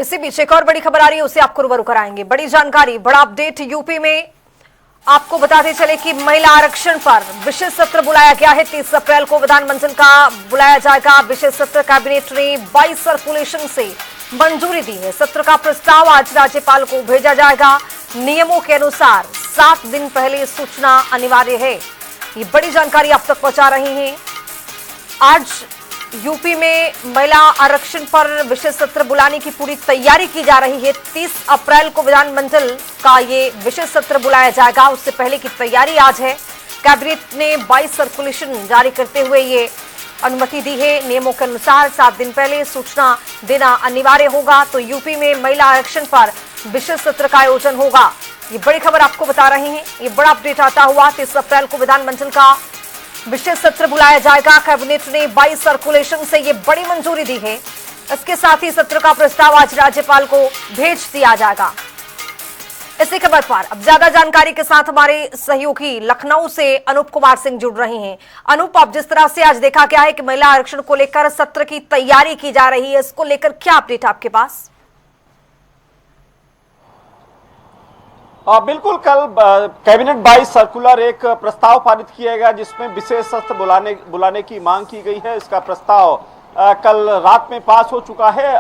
इसी बीच एक और बड़ी खबर आ रही है, उसे आपको रूबरू कराएंगे। बड़ी जानकारी, बड़ा अपडेट यूपी में। आपको बताते चले कि महिला आरक्षण पर विशेष सत्र बुलाया गया है। 30 अप्रैल को विधानमंडल का बुलाया जाएगा विशेष सत्र। कैबिनेट ने 22 सर्कुलेशन से मंजूरी दी है। सत्र का प्रस्ताव आज राज्यपाल को भेजा जाएगा। नियमों के अनुसार 7 दिन पहले सूचना अनिवार्य है। ये बड़ी जानकारी आप तक पहुंचा रही हैं। आज यूपी में महिला आरक्षण पर विशेष सत्र बुलाने की पूरी तैयारी की जा रही है। 30 अप्रैल को विधानमंडल का ये विशेष सत्र बुलाया जाएगा। उससे पहले की तैयारी आज है। कैबिनेट ने 22 सर्कुलेशन जारी करते हुए ये अनुमति दी है। नियमों के अनुसार 7 दिन पहले सूचना देना अनिवार्य होगा। तो यूपी में महिला आरक्षण पर विशेष सत्र का आयोजन होगा। ये बड़ी खबर आपको बता रहे हैं। ये बड़ा अपडेट आता हुआ 30 अप्रैल को विधानमंडल का विशेष सत्र बुलाया जाएगा। कैबिनेट ने 22 सर्कुलेशन से ये बड़ी मंजूरी दी है। इसके साथ ही सत्र का प्रस्ताव आज राज्यपाल को भेज दिया जाएगा। इसी खबर पर अब ज्यादा जानकारी के साथ हमारे सहयोगी लखनऊ से अनूप कुमार सिंह जुड़ रहे हैं। अनूप, अब जिस तरह से आज देखा गया है कि महिला आरक्षण को लेकर सत्र की तैयारी की जा रही है, इसको लेकर क्या अपडेट आपके पास? बिल्कुल, कल कैबिनेट 22 सर्कुलर एक प्रस्ताव पारित किया गया जिसमें विशेष सत्र बुलाने की मांग की गई है। इसका प्रस्ताव कल रात में पास हो चुका है।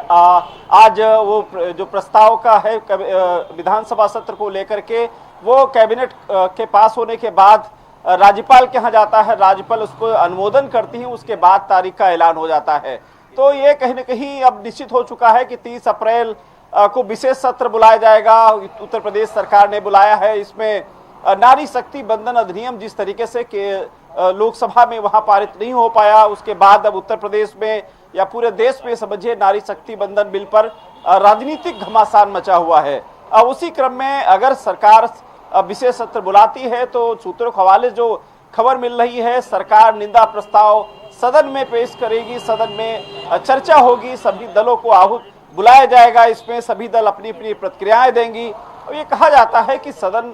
आज वो जो प्रस्ताव का है विधानसभा सत्र को लेकर के वो कैबिनेट के पास होने के बाद राज्यपाल के यहाँ जाता है। राज्यपाल उसको अनुमोदन करती है, उसके बाद तारीख का ऐलान हो जाता है। तो ये कहीं न कहीं अब निश्चित हो चुका है कि 30 अप्रैल को विशेष सत्र बुलाया जाएगा। उत्तर प्रदेश सरकार ने बुलाया है। इसमें नारी शक्ति बंधन अधिनियम जिस तरीके से लोकसभा में वहां पारित नहीं हो पाया, उसके बाद अब उत्तर प्रदेश में या पूरे देश में समझिए नारी शक्ति बंधन बिल पर राजनीतिक घमासान मचा हुआ है। उसी क्रम में अगर सरकार विशेष सत्र बुलाती है तो सूत्रों के हवाले जो खबर मिल रही है, सरकार निंदा प्रस्ताव सदन में पेश करेगी। सदन में चर्चा होगी, सभी दलों को आहूत बुलाया जाएगा। इसमें सभी दल अपनी अपनी प्रतिक्रियाएं देंगी। और ये कहा जाता है कि सदन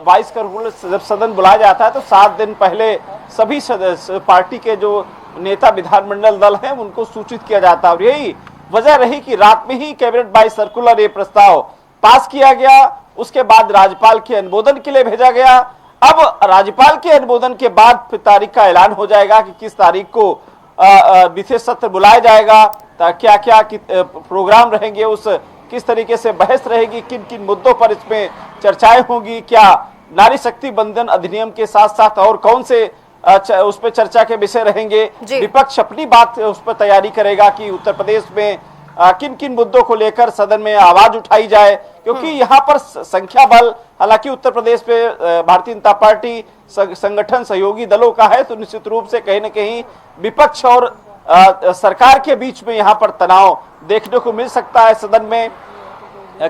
22 का रूल, जब सदन बुलाया जाता है तो 7 दिन पहले सभी सदस्य पार्टी के जो नेता विधानमंडल दल हैं उनको सूचित किया जाता है। और यही वजह रही कि रात में ही कैबिनेट 22 सर्कुलर ये प्रस्ताव पास किया गया। उसके बाद राज्यपाल के अनुमोदन के लिए भेजा गया। अब राज्यपाल के अनुमोदन के बाद फिर तारीख का ऐलान हो जाएगा कि किस तारीख को विशेष सत्र बुलाया जाएगा, क्या क्या प्रोग्राम रहेंगे, उस किस तरीके से बहस रहेगी, किन किन मुद्दों पर इसमें चर्चाएं होंगी, क्या नारी शक्ति बंधन अधिनियम के साथ साथ और कौन से उस पर चर्चा के विषय रहेंगे। विपक्ष अपनी बात उस पर तैयारी करेगा कि उत्तर प्रदेश में किन किन मुद्दों को लेकर सदन में आवाज उठाई जाए, क्योंकि यहाँ पर संख्या बल हालांकि उत्तर प्रदेश में भारतीय जनता पार्टी संगठन सहयोगी दलों का है, तो निश्चित रूप से कहीं न कहीं विपक्ष और सरकार के बीच में यहाँ पर तनाव देखने को मिल सकता है। सदन में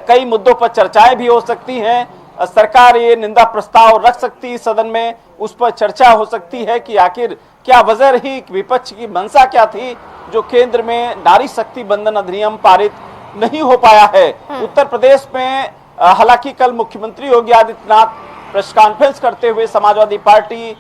कई मुद्दों पर चर्चाएं भी हो सकती हैं। सरकार ये निंदा प्रस्ताव रख सकती है सदन में, उस पर चर्चा हो सकती है कि आखिर क्या वजह रही, विपक्ष की मंशा क्या थी जो केंद्र में नारी शक्ति बंधन अधिनियम पारित नहीं हो पाया है। उत्तर प्रदेश में हालांकि कल मुख्यमंत्री योगी आदित्यनाथ प्रेस कॉन्फ्रेंस करते हुए समाजवादी पार्टी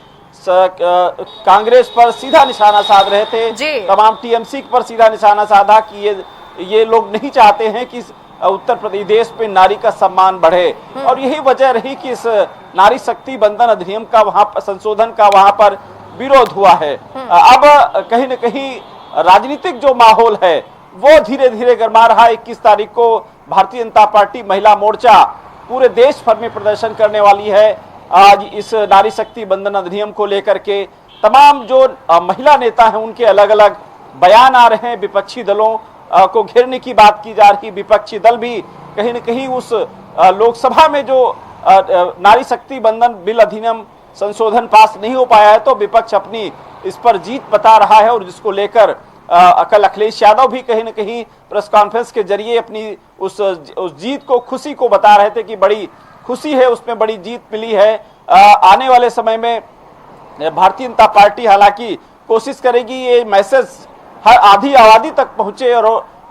कांग्रेस पर सीधा निशाना साध रहे थे, तमाम टीएमसी पर सीधा निशाना साधा कि ये लोग नहीं चाहते हैं कि उत्तर प्रदेश में नारी का सम्मान बढ़े। और यही वजह रही कि इस नारी शक्ति बंधन अधिनियम का वहां संशोधन का वहां पर विरोध हुआ है। अब कहीं न कहीं राजनीतिक जो माहौल है वो धीरे धीरे गरमा रहा है। 21 तारीख को भारतीय जनता पार्टी महिला मोर्चा पूरे देश भर में प्रदर्शन करने वाली है। आज इस नारी शक्ति बंधन अधिनियम को लेकर के तमाम जो महिला नेता हैं उनके अलग अलग बयान आ रहे हैं। विपक्षी दलों को घेरने की बात की जा रही। विपक्षी दल भी कहीं न कहीं उस लोकसभा में जो नारी शक्ति बंधन बिल अधिनियम संशोधन पास नहीं हो पाया है तो विपक्ष अपनी इस पर जीत बता रहा है। और जिसको लेकर कल अखिलेश यादव भी कहीं न कहीं प्रेस कॉन्फ्रेंस के जरिए अपनी उस जीत को, खुशी को बता रहे थे कि बड़ी खुशी है, उसमें बड़ी जीत मिली है। आने वाले समय में भारतीय जनता पार्टी हालांकि कोशिश करेगी ये मैसेज हर आधी आबादी तक पहुंचे और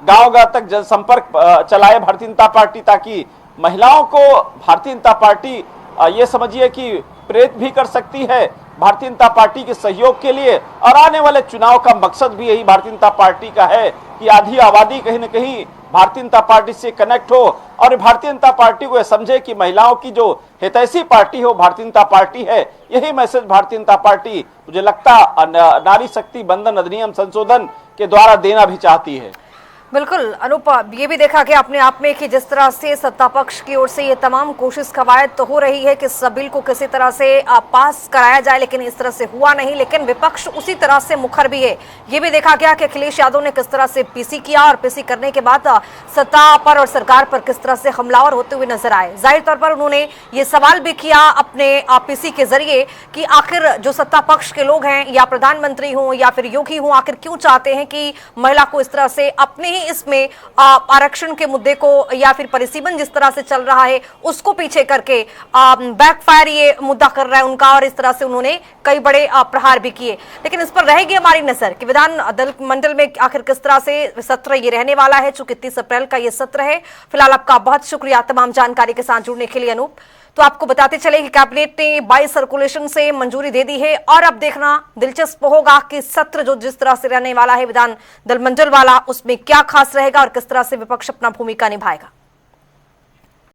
गांव-गांव तक जनसंपर्क चलाए भारतीय जनता पार्टी, ताकि महिलाओं को भारतीय जनता पार्टी ये समझिए कि प्रेरित भी कर सकती है भारतीय जनता पार्टी के सहयोग के लिए। और आने वाले चुनाव का मकसद भी यही भारतीय जनता पार्टी का है कि आधी आबादी कहीं न कहीं भारतीय जनता पार्टी से कनेक्ट हो और भारतीय जनता पार्टी को यह समझे कि महिलाओं की जो हितैषी पार्टी हो भारतीय जनता पार्टी है। यही मैसेज भारतीय जनता पार्टी मुझे लगता नारी शक्ति बंधन अधिनियम संशोधन के द्वारा देना भी चाहती है। बिल्कुल अनूप, ये भी देखा गया अपने आप में कि जिस तरह से सत्ता पक्ष की ओर से ये तमाम कोशिश कवायद तो हो रही है कि इस बिल को किसी तरह से पास कराया जाए, लेकिन इस तरह से हुआ नहीं। लेकिन विपक्ष उसी तरह से मुखर भी है। ये भी देखा गया कि अखिलेश यादव ने किस तरह से पीसी किया और पीसी करने के बाद सत्ता पर और सरकार पर किस तरह से हमलावर होते हुए नजर आए। जाहिर तौर पर उन्होंने ये सवाल भी किया अपने पीसी के जरिए कि आखिर जो सत्ता पक्ष के लोग हैं या प्रधानमंत्री हों या फिर योगी हों, आखिर क्यों चाहते हैं कि महिला को इस तरह से अपने इसमें आरक्षण के मुद्दे को या फिर परिसीमन जिस तरह से चल रहा है उसको पीछे करके बैकफायर ये मुद्दा कर रहा है उनका। और इस तरह से उन्होंने कई बड़े प्रहार भी किए। लेकिन इस पर रहेगी हमारी नजर कि विधान मंडल में आखिर किस तरह से सत्र ये रहने वाला है। चूंकि 30 अप्रैल का ये सत्र है। फिलहाल आपका बहुत शुक्रिया तमाम जानकारी के साथ जुड़ने के लिए अनूप। तो आपको बताते चले कि कैबिनेट ने 22 सर्कुलेशन से मंजूरी दे दी है और अब देखना दिलचस्प होगा कि सत्र जो जिस तरह से रहने वाला है विधान दल मंडल वाला, उसमें क्या खास रहेगा और किस तरह से विपक्ष अपना भूमिका निभाएगा।